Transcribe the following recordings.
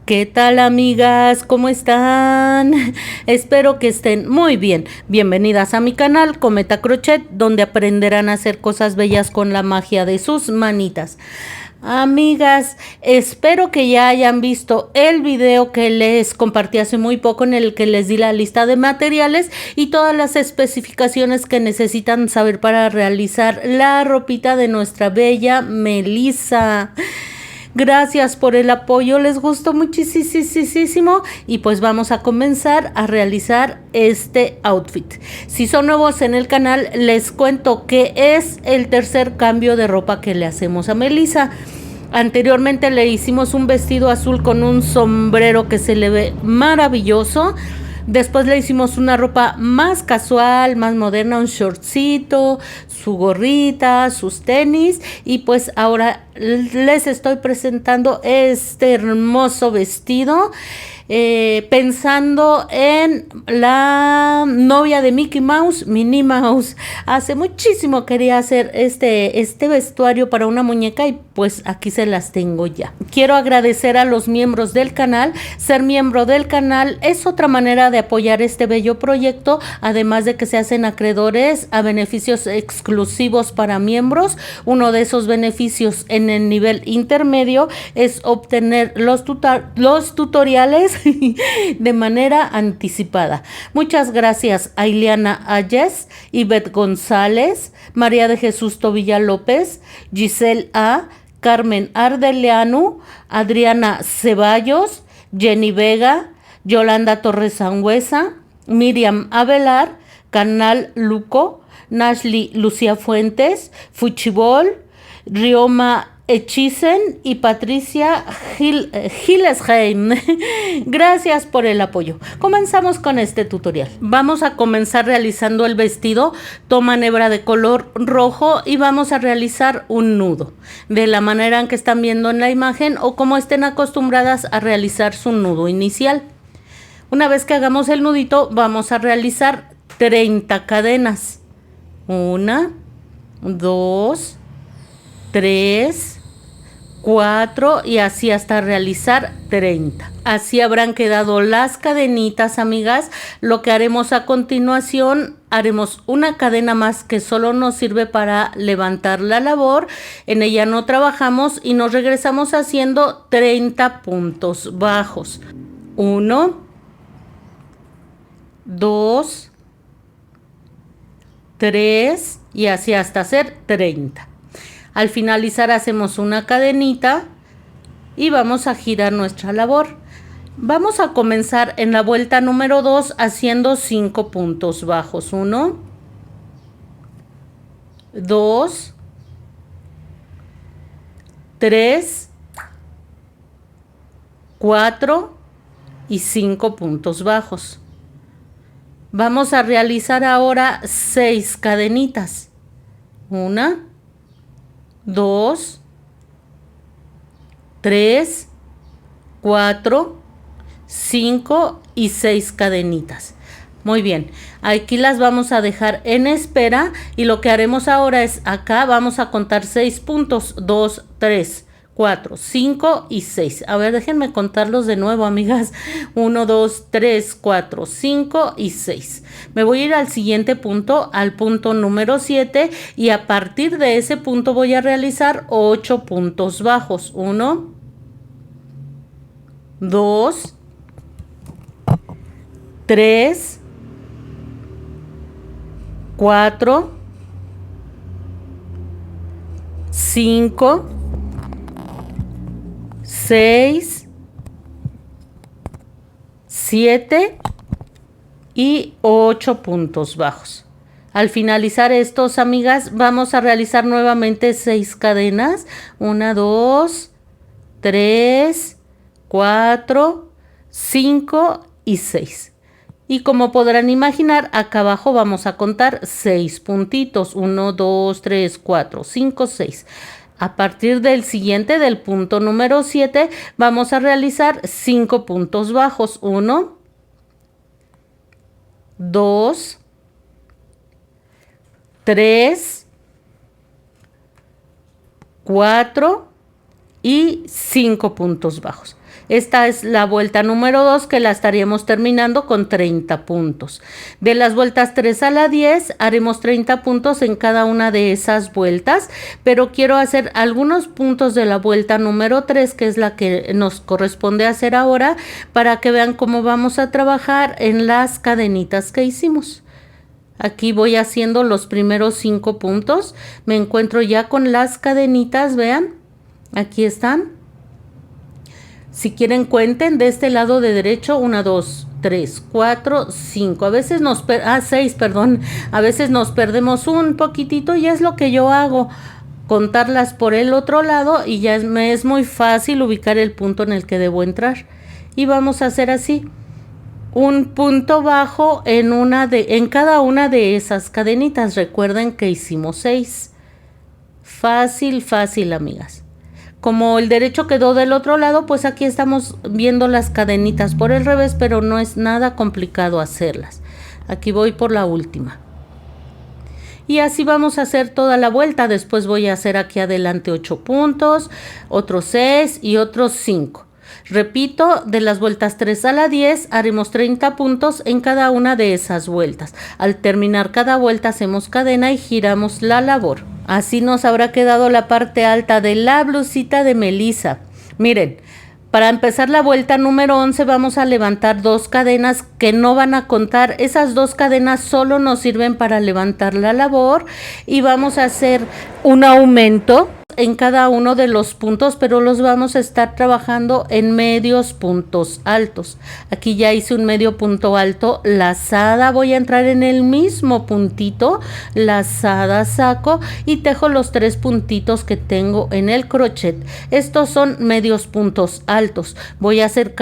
¿Qué tal, amigas? ¿Cómo están? Espero que estén muy bien. Bienvenidas a mi canal Cometa Crochet, donde aprenderán a hacer cosas bellas con la magia de sus manitas. Amigas, espero que ya hayan visto el video que les compartí hace muy poco, en el que les di la lista de materiales y todas las especificaciones que necesitan saber para realizar la ropita de nuestra bella Melissa. Gracias por el apoyo, les gustó muchísimo y pues vamos a comenzar a realizar este outfit. Si son nuevos en el canal, les cuento que es el tercer cambio de ropa que le hacemos a Melissa. Anteriormente le hicimos un vestido azul con un sombrero que se le ve maravilloso. Después le hicimos una ropa más casual, más moderna, un shortcito, su gorrita, sus tenis, y pues ahora les estoy presentando este hermoso vestido, pensando en la novia de Mickey Mouse, Minnie Mouse. Hace muchísimo quería hacer este vestuario para una muñeca y pues aquí se las tengo ya. Quiero agradecer a los miembros del canal. Ser miembro del canal es otra manera de apoyar este bello proyecto, además de que se hacen acreedores a beneficios exclusivos para miembros. Uno de esos beneficios en el nivel intermedio es obtener los tutoriales de manera anticipada. Muchas gracias a Ileana Ayes, Ivette González, María de Jesús Tobilla López, Giselle A., Carmen Ardeleanu, Adriana Ceballos, Jenny Vega, Yolanda Torres Sangüesa, Miriam Avelar, Canal Luco, Nashli Lucía Fuchibol, Rioma Echizen y Patricia Gillesheim. Gracias por el apoyo. Comenzamos con este tutorial. Vamos a comenzar realizando el vestido. Toman hebra de color rojo y vamos a realizar un nudo de la manera en que están viendo en la imagen, o como estén acostumbradas a realizar su nudo inicial. Una vez que hagamos el nudito, vamos a realizar 30 cadenas. 1, 2, 3, 4 y así hasta realizar 30. Así habrán quedado las cadenitas, amigas. Lo que haremos a continuación, haremos una cadena más que solo nos sirve para levantar la labor. En ella no trabajamos y nos regresamos haciendo 30 puntos bajos. 1, 2, 3 y así hasta hacer 30. Al finalizar hacemos una cadenita y vamos a girar nuestra labor. Vamos a comenzar en la vuelta número 2 haciendo 5 puntos bajos. 1, 2, 3, 4 y 5 puntos bajos. Vamos a realizar ahora 6 cadenitas. 1, 2, 3, 4, 5 y 6 cadenitas. Muy bien, aquí las vamos a dejar en espera y lo que haremos ahora es, acá vamos a contar 6 puntos. 2, 3, 4, 5 y 6. A ver, déjenme contarlos de nuevo, amigas. 1, 2, 3, 4, 5 y 6. Me voy a ir al siguiente punto, al punto número 7, y a partir de ese punto voy a realizar 8 puntos bajos. 1, 2, 3, 4, 5, 6, 7 y 8 puntos bajos. Al finalizar estos, amigas, vamos a realizar nuevamente 6 cadenas. 1, 2, 3, 4, 5 y 6. Y como podrán imaginar, acá abajo vamos a contar 6 puntitos. 1, 2, 3, 4, 5, 6. A partir del siguiente, del punto número 7, vamos a realizar 5 puntos bajos. 1, 2, 3, 4 y 5 puntos bajos. Esta es la vuelta número 2 que la estaríamos terminando con 30 puntos. De las vueltas 3 a la 10 haremos 30 puntos en cada una de esas vueltas, pero quiero hacer algunos puntos de la vuelta número 3, que es la que nos corresponde hacer ahora, para que vean cómo vamos a trabajar en las cadenitas que hicimos. Aquí voy haciendo los primeros 5 puntos, me encuentro ya con las cadenitas, vean, aquí están. Si quieren cuenten de este lado de derecho, 1, 2, 3, 4, 5, a veces 6, perdón, a veces nos perdemos un poquitito y es lo que yo hago, contarlas por el otro lado y ya me es muy fácil ubicar el punto en el que debo entrar. Y vamos a hacer así. Un punto bajo en cada una de esas cadenitas. Recuerden que hicimos 6. Fácil, fácil, amigas. Como el derecho quedó del otro lado, pues aquí estamos viendo las cadenitas por el revés, pero no es nada complicado hacerlas. Aquí voy por la última. Y así vamos a hacer toda la vuelta. Después voy a hacer aquí adelante 8 puntos, otros 6 y otros 5. Repito, de las vueltas 3 a la 10 haremos 30 puntos en cada una de esas vueltas. Al terminar cada vuelta hacemos cadena y giramos la labor. Así nos habrá quedado la parte alta de la blusita de Melissa. Miren, para empezar la vuelta número 11 vamos a levantar 2 cadenas que no van a contar. Esas 2 cadenas solo nos sirven para levantar la labor y vamos a hacer un aumento en cada uno de los puntos, pero los vamos a estar trabajando en medios puntos altos. Aquí ya hice un medio punto alto, lazada, voy a entrar en el mismo puntito, lazada, saco y tejo los 3 puntitos que tengo en el crochet. Estos son medios puntos altos. Voy a hacer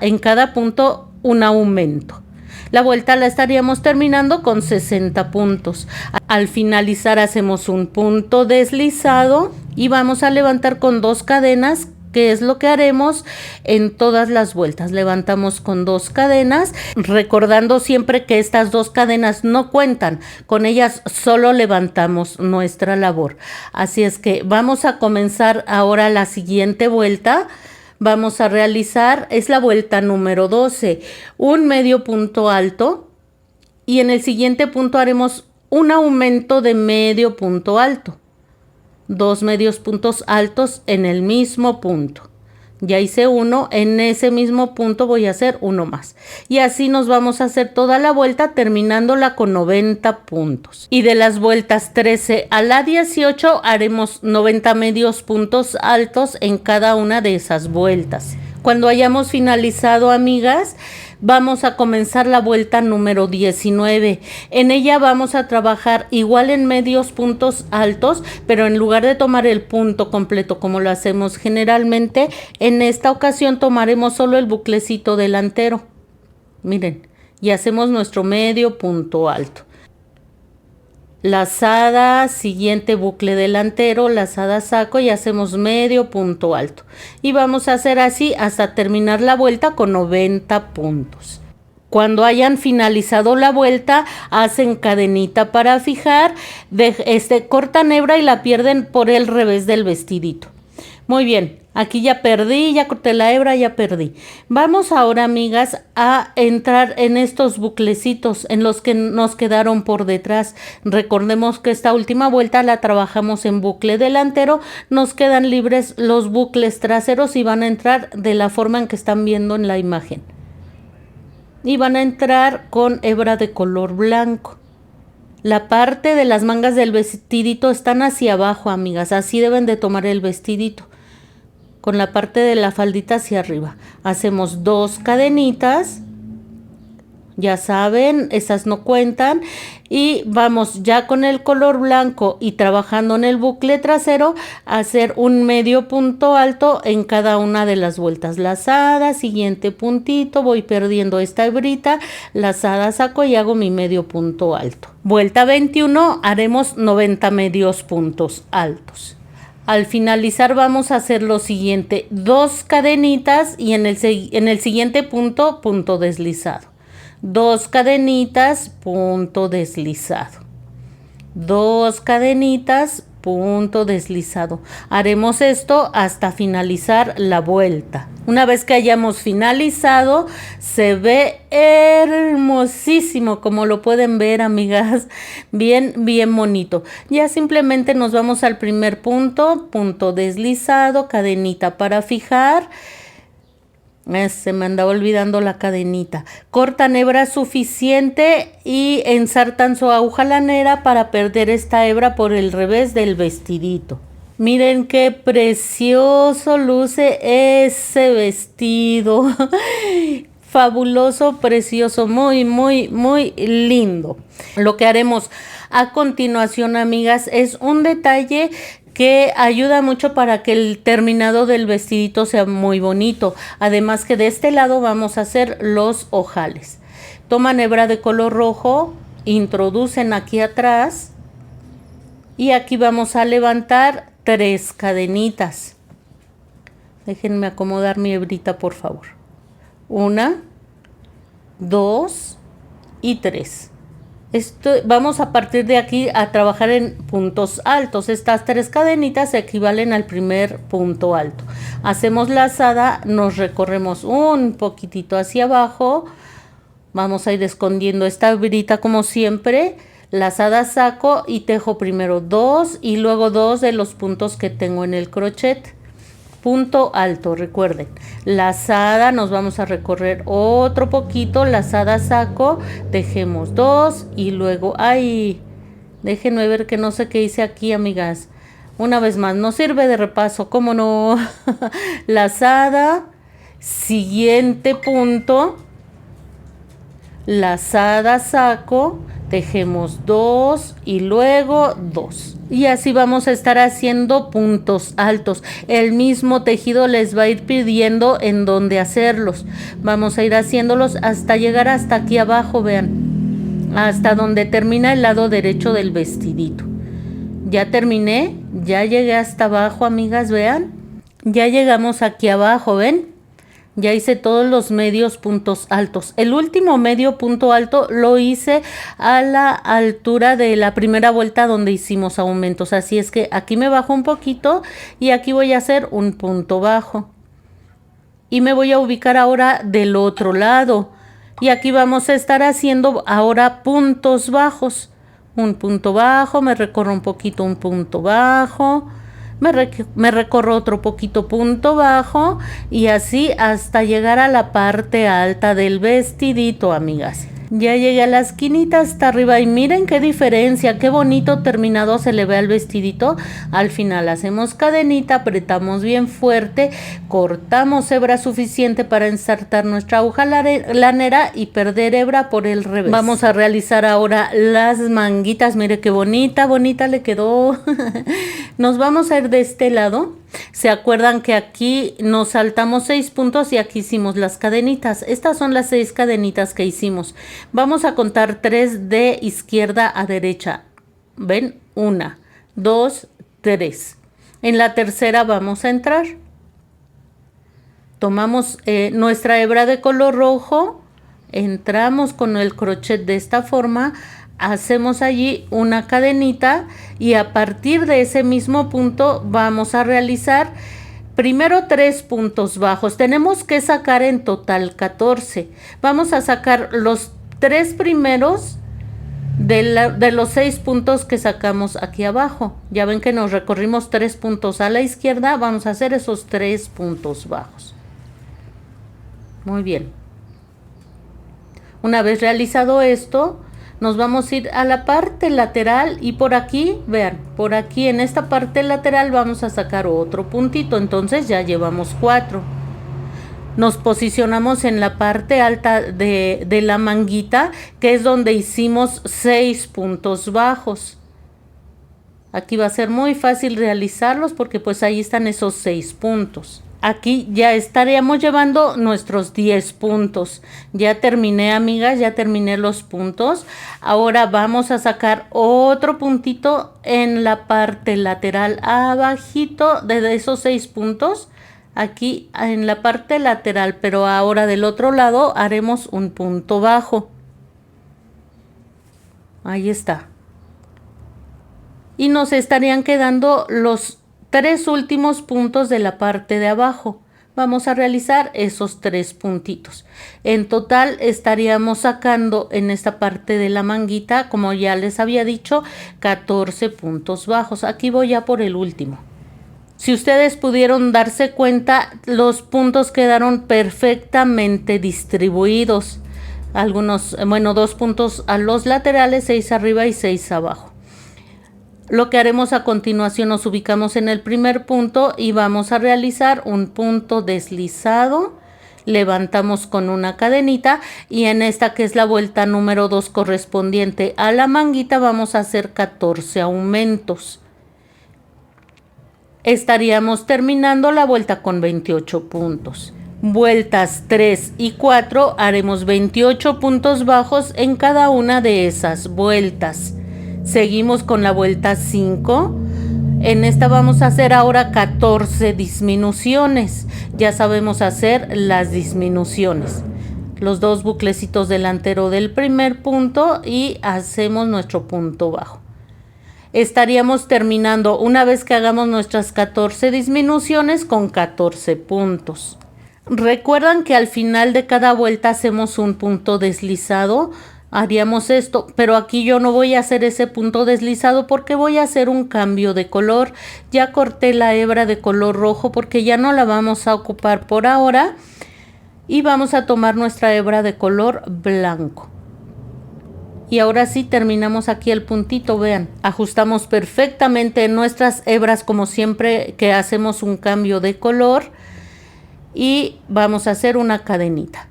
en cada punto un aumento. La vuelta la estaríamos terminando con 60 puntos. Al finalizar hacemos un punto deslizado y vamos a levantar con 2 cadenas, que es lo que haremos en todas las vueltas. Levantamos con 2 cadenas, recordando siempre que estas 2 cadenas no cuentan, con ellas solo levantamos nuestra labor. Así es que vamos a comenzar ahora la siguiente vuelta. Vamos a realizar, es la vuelta número 12, un medio punto alto y en el siguiente punto haremos un aumento de medio punto alto. 2 medios puntos altos en el mismo punto. Ya hice uno, en ese mismo punto voy a hacer uno más. Y así nos vamos a hacer toda la vuelta terminándola con 90 puntos. Y de las vueltas 13 a la 18 haremos 90 medios puntos altos en cada una de esas vueltas. Cuando hayamos finalizado, amigas, vamos a comenzar la vuelta número 19. En ella vamos a trabajar igual en medios puntos altos, pero en lugar de tomar el punto completo como lo hacemos generalmente, en esta ocasión tomaremos solo el buclecito delantero. Miren, y hacemos nuestro medio punto alto. Lazada, siguiente bucle delantero, lazada, saco y hacemos medio punto alto. Y vamos a hacer así hasta terminar la vuelta con 90 puntos. Cuando hayan finalizado la vuelta, hacen cadenita para fijar, cortan hebra y la pierden por el revés del vestidito. Muy bien, aquí ya perdí, ya corté la hebra, ya perdí. Vamos ahora, amigas, a entrar en estos buclecitos en los que nos quedaron por detrás. Recordemos que esta última vuelta la trabajamos en bucle delantero. Nos quedan libres los bucles traseros y van a entrar de la forma en que están viendo en la imagen. Y van a entrar con hebra de color blanco. La parte de las mangas del vestidito están hacia abajo, amigas. Así deben de tomar el vestidito, con la parte de la faldita hacia arriba. Hacemos 2 cadenitas, ya saben, esas no cuentan, y vamos ya con el color blanco y trabajando en el bucle trasero a hacer un medio punto alto en cada una de las vueltas. Lazada, siguiente puntito, voy perdiendo esta hebrita, lazada, saco y hago mi medio punto alto. Vuelta 21 haremos 90 medios puntos altos. Al finalizar vamos a hacer lo siguiente, 2 cadenitas y en el siguiente punto, punto deslizado. 2 cadenitas, punto deslizado. 2 cadenitas, punto deslizado. Haremos esto hasta finalizar la vuelta. Una vez que hayamos finalizado, se ve hermosísimo, como lo pueden ver, amigas, bien bonito. Ya simplemente nos vamos al primer punto, punto deslizado, cadenita para fijar. Se me andaba olvidando la cadenita. Cortan hebra suficiente y ensartan su aguja lanera para perder esta hebra por el revés del vestidito. Miren qué precioso luce ese vestido. Fabuloso, precioso, muy lindo. Lo que haremos a continuación, amigas, es un detalle que ayuda mucho para que el terminado del vestidito sea muy bonito. Además que de este lado vamos a hacer los ojales. Toman hebra de color rojo, introducen aquí atrás y aquí vamos a levantar 3 cadenitas. Déjenme acomodar mi hebrita, por favor. 1, 2 y 3. Vamos a partir de aquí a trabajar en puntos altos. Estas 3 cadenitas equivalen al primer punto alto. Hacemos lazada, nos recorremos un poquitito hacia abajo. Vamos a ir escondiendo esta hebrita como siempre. Lazada, saco y tejo primero 2 y luego 2 de los puntos que tengo en el crochet. Punto alto, recuerden, lazada, nos vamos a recorrer otro poquito, lazada, saco, tejemos 2 y luego, ay, déjenme ver que no sé qué hice aquí, amigas. Una vez más, no sirve de repaso, ¿cómo no? Lazada, siguiente punto, lazada, saco, tejemos 2 y luego 2. Y así vamos a estar haciendo puntos altos. El mismo tejido les va a ir pidiendo en dónde hacerlos. Vamos a ir haciéndolos hasta llegar hasta aquí abajo, vean. Hasta donde termina el lado derecho del vestidito. Ya terminé, ya llegué hasta abajo, amigas, vean. Ya llegamos aquí abajo, ¿ven? Ya hice todos los medios puntos altos. El último medio punto alto lo hice a la altura de la primera vuelta donde hicimos aumentos. Así es que aquí me bajo un poquito y aquí voy a hacer un punto bajo. Y me voy a ubicar ahora del otro lado. Y aquí vamos a estar haciendo ahora puntos bajos. Un punto bajo, me recorro un poquito un punto bajo. Me recorro otro poquito punto bajo y así hasta llegar a la parte alta del vestidito, amigas. Ya llegué a la esquinita hasta arriba y miren qué diferencia, qué bonito terminado se le ve al vestidito. Al final hacemos cadenita, apretamos bien fuerte, cortamos hebra suficiente para ensartar nuestra aguja lanera y perder hebra por el revés. Vamos a realizar ahora las manguitas, mire qué bonita le quedó. Nos vamos a ir de este lado. ¿Se acuerdan que aquí nos saltamos 6 puntos y aquí hicimos las cadenitas? Estas son las 6 cadenitas que hicimos. Vamos a contar 3 de izquierda a derecha. ¿Ven? 1, 2, 3. En la tercera vamos a entrar. Tomamos nuestra hebra de color rojo. Entramos con el crochet de esta forma. Hacemos allí una cadenita y a partir de ese mismo punto vamos a realizar primero 3 puntos bajos. Tenemos que sacar en total 14. Vamos a sacar los 3 primeros de los 6 puntos que sacamos aquí abajo. Ya ven que nos recorrimos 3 puntos a la izquierda. Vamos a hacer esos 3 puntos bajos. Muy bien. Una vez realizado esto, nos vamos a ir a la parte lateral y por aquí, vean, por aquí en esta parte lateral vamos a sacar otro puntito. Entonces ya llevamos 4. Nos posicionamos en la parte alta de la manguita, que es donde hicimos 6 puntos bajos. Aquí va a ser muy fácil realizarlos porque pues ahí están esos 6 puntos. Aquí ya estaríamos llevando nuestros 10 puntos. Ya terminé, amigas, ya terminé los puntos. Ahora vamos a sacar otro puntito en la parte lateral abajito de esos 6 puntos. Aquí en la parte lateral, pero ahora del otro lado haremos un punto bajo. Ahí está. y nos estarían quedando los 3 últimos puntos de la parte de abajo. Vamos a realizar esos 3 puntitos. En total estaríamos sacando en esta parte de la manguita, como ya les había dicho, 14 puntos bajos. Aquí voy ya por el último. Si ustedes pudieron darse cuenta, los puntos quedaron perfectamente distribuidos. Algunos, bueno, 2 puntos a los laterales, 6 arriba y 6 abajo. Lo que haremos a continuación, nos ubicamos en el primer punto y vamos a realizar un punto deslizado. Levantamos con una cadenita y en esta, que es la vuelta número 2 correspondiente a la manguita, vamos a hacer 14 aumentos. Estaríamos terminando la vuelta con 28 puntos. Vueltas 3 y 4 haremos 28 puntos bajos en cada una de esas vueltas. Seguimos con la vuelta 5. En esta vamos a hacer ahora 14 disminuciones. Ya sabemos hacer las disminuciones. Los 2 buclecitos delantero del primer punto y hacemos nuestro punto bajo. Estaríamos terminando, una vez que hagamos nuestras 14 disminuciones, con 14 puntos. Recuerdan que al final de cada vuelta hacemos un punto deslizado. Haríamos esto, pero aquí yo no voy a hacer ese punto deslizado porque voy a hacer un cambio de color. Ya corté la hebra de color rojo porque ya no la vamos a ocupar por ahora. Y vamos a tomar nuestra hebra de color blanco. Y ahora sí terminamos aquí el puntito, vean. Ajustamos perfectamente nuestras hebras como siempre que hacemos un cambio de color. Y vamos a hacer una cadenita.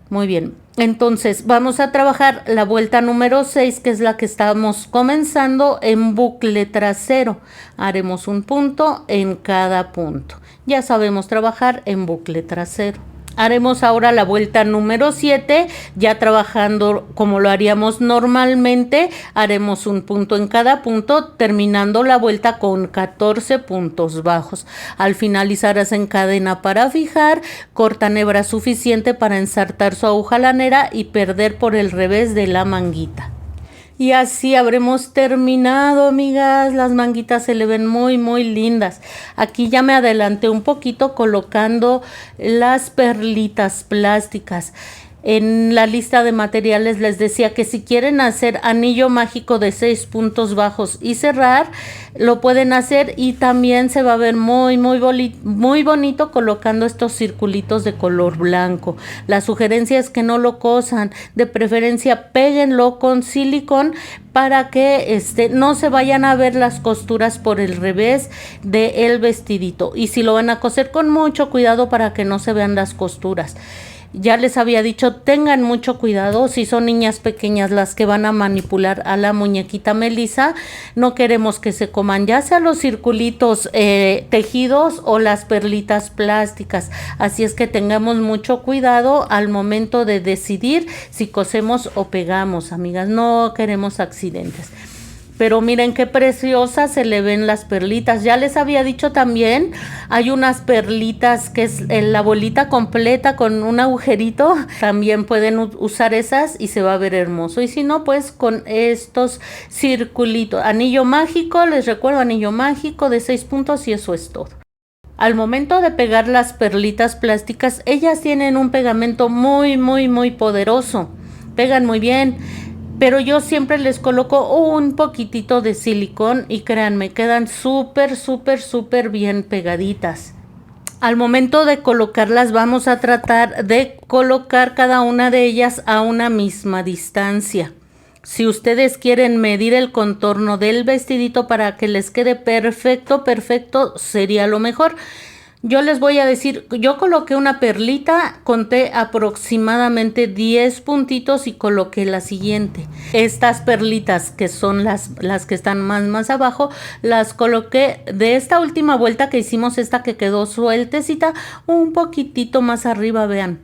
Muy bien, entonces vamos a trabajar la vuelta número 6, que es la que estamos comenzando, en bucle trasero. Haremos un punto en cada punto. Ya sabemos trabajar en bucle trasero. Haremos ahora la vuelta número 7, ya trabajando como lo haríamos normalmente. Haremos un punto en cada punto, terminando la vuelta con 14 puntos bajos. Al finalizar hacen cadena para fijar, cortan hebra suficiente para ensartar su aguja lanera y perder por el revés de la manguita. Y así habremos terminado, amigas. Las manguitas se le ven muy, muy lindas. Aquí ya me adelanté un poquito colocando las perlitas plásticas. En la lista de materiales les decía que si quieren hacer anillo mágico de 6 puntos bajos y cerrar, lo pueden hacer y también se va a ver muy bonito colocando estos circulitos de color blanco. La sugerencia es que no lo cosan, de preferencia péguenlo con silicón para que no se vayan a ver las costuras por el revés del vestidito. Y si lo van a coser, con mucho cuidado para que no se vean las costuras. Ya les había dicho, tengan mucho cuidado si son niñas pequeñas las que van a manipular a la muñequita Melissa. No queremos que se coman ya sea los circulitos tejidos o las perlitas plásticas. Así es que tengamos mucho cuidado al momento de decidir si cosemos o pegamos, amigas. No queremos accidentes. Pero miren qué preciosas se le ven las perlitas. Ya les había dicho también, hay unas perlitas que es la bolita completa con un agujerito. También pueden usar esas y se va a ver hermoso. Y si no, pues con estos circulitos. Anillo mágico, les recuerdo, anillo mágico de 6 puntos y eso es todo. Al momento de pegar las perlitas plásticas, ellas tienen un pegamento muy poderoso. Pegan muy bien. Pero yo siempre les coloco un poquitito de silicón y créanme, quedan súper bien pegaditas. Al momento de colocarlas vamos a tratar de colocar cada una de ellas a una misma distancia. Si ustedes quieren medir el contorno del vestidito para que les quede perfecto, sería lo mejor. Yo les voy a decir, yo coloqué una perlita, conté aproximadamente 10 puntitos y coloqué la siguiente. Estas perlitas que son las que están más abajo, las coloqué de esta última vuelta que hicimos, esta que quedó sueltecita, un poquitito más arriba, vean.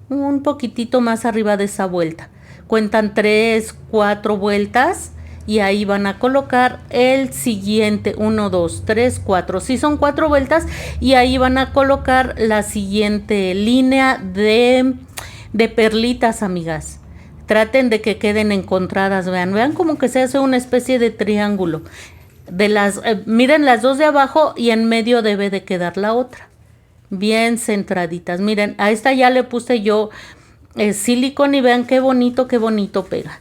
Un poquitito más arriba de esa vuelta. Cuentan 3, 4 vueltas. Y ahí van a colocar el siguiente, 1, 2, 3, 4. Si son 4 vueltas, y ahí van a colocar la siguiente línea de perlitas, amigas. traten de que queden encontradas, vean como que se hace una especie de triángulo. Miren las dos de abajo y en medio debe de quedar la otra. Bien centraditas. Miren, a esta ya le puse yo silicón y vean qué bonito pega.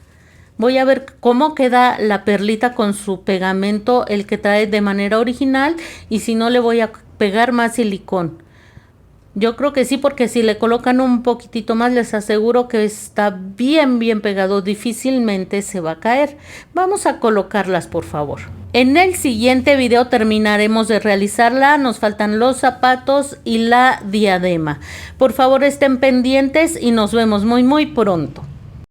Voy a ver cómo queda la perlita con su pegamento, el que trae de manera original, y si no le voy a pegar más silicón. Yo creo que sí, porque si le colocan un poquitito más, les aseguro que está bien pegado, difícilmente se va a caer. Vamos a colocarlas, por favor. En el siguiente video terminaremos de realizarla, nos faltan los zapatos y la diadema. Por favor, estén pendientes y nos vemos muy pronto.